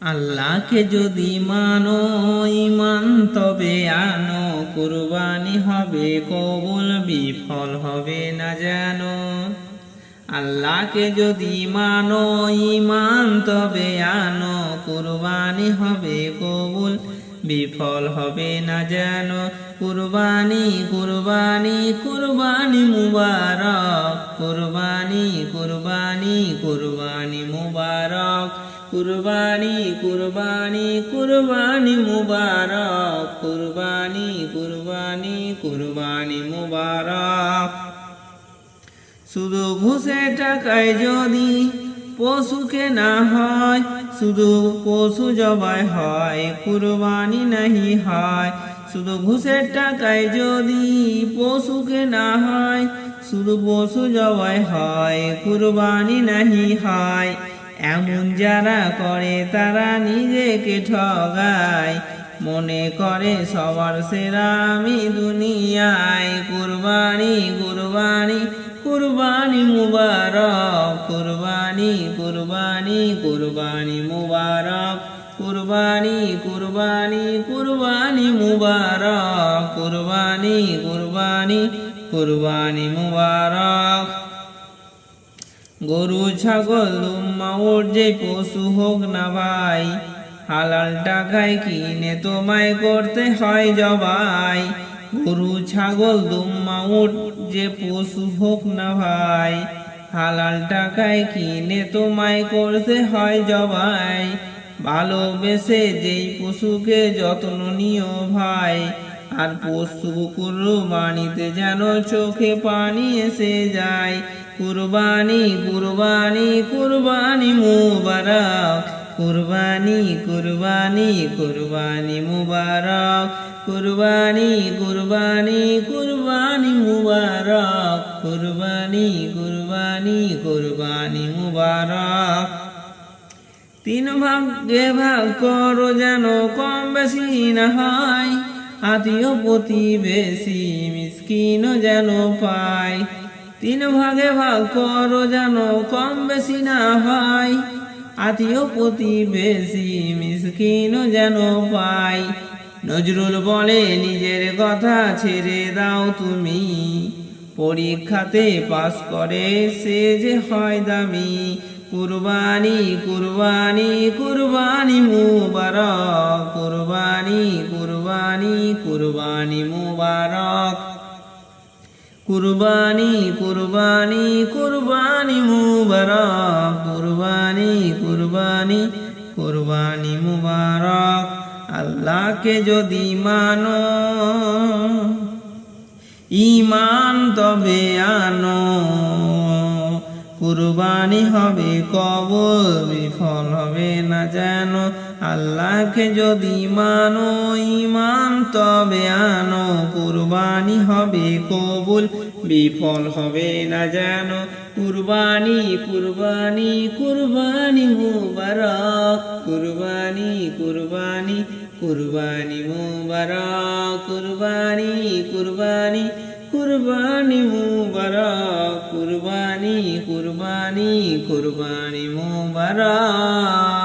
আল্লাহকে যদি মানো ঈমান তবে আনো, কুরবানি হবে কবুল, বিফল হবে না যেন। আল্লাহকে যদি মানো ঈমান তবে আনো, কুরবানি হবে কবুল, বিফল হবে না যেন। কুরবানি কুরবানি কুরবানি মুবারক, কুরবানি কুরবানি কুরবানি মুবারক, কুরবানি কুরবানি কুরবানি মুবারক, কুরবানি কুরবানি কুরবানি মুবারক। শুধু ঘুষে টাকায় যদি পশু কেনা হয়, শুধু পশু জবাই হয়, কুরবানি নাহি হয়। শুধু ঘুষের টাকায় যদি পশু কেনা হয়, শুধু পশু জবাই হয়, কুরবানি নাহি হয়। এমন যারা করে তারা নিজেকে ঠগায়, মনে করে সবার সেরা আমি দুনিয়ায়। কুরবানি কুরবানি কুরবানি মুবারক, কুরবানি কুরবানি কুরবানি মুবারক, কুরবানি কুরবানি কুরবানি মুবারক, কুরবানি কুরবানি কুরবানি মুবারক। গরু ছাগল দুম্বা উট যে পশু হোক না ভাই, হালাল টাকায় কিনে তোমায় করতে হয় জবাই। গরু ছাগল দুম্বা উট যে পশু হোক না ভাই, হালাল টাকায় কিনে তোমায় করতে হয় জবাই। ভালোবেসে যেই পশুকে যত্ন নিও ভাই, আর পশু কুরবানিতে যেন চোখে পানি এসে যায়। কুরবানি কুরবানি কুরবানি মুবারক, কুরবানি কুরবানি কুরবানি মুবারক, কুরবানি কুরবানি কুরবানি মুবারক, কুরবানি কুরবানি কুরবানি মুবারক। তিন ভাগে ভাগ করো যেন কম বেশি না হয়, আত্মীয় প্রতিবেশী মিসকিন যেন পায়। তিন ভাগে ভাগ করো যেন কম বেশি না হয়, আত্মীয় প্রতিবেশী মিসকিন যেন পায়। নজরুল বলে নিজের কথা ছেড়ে দাও তুমি, পরীক্ষাতে পাস করে সে যে হয় দামি। কুরবানি কুরবানি কুরবানি মুবারক, কুরবানি কুরবানি কুরবানি মুবারক, কুরবানি কুরবানি কুরবানি মুবারক, কুরবানি কুরবানি কুরবানি মুবারক। আল্লাহকে যদি মানো ঈমান তবে আনো, কুরবানি হবে কবুল, বিফল হবে না যেন। আল্লাহকে যদি মানো ঈমান তবে আনো, কুরবানি হবে কবুল, বিফল হবে না যেন। কুরবানি কুরবানি কুরবানি মুবারক, কুরবানি কুরবানি কুরবানি মুবারক, কুরবানি কুরবানি কুরবানি মুবারক, কুরবানি কুরবানি কুরবানি মুবারক।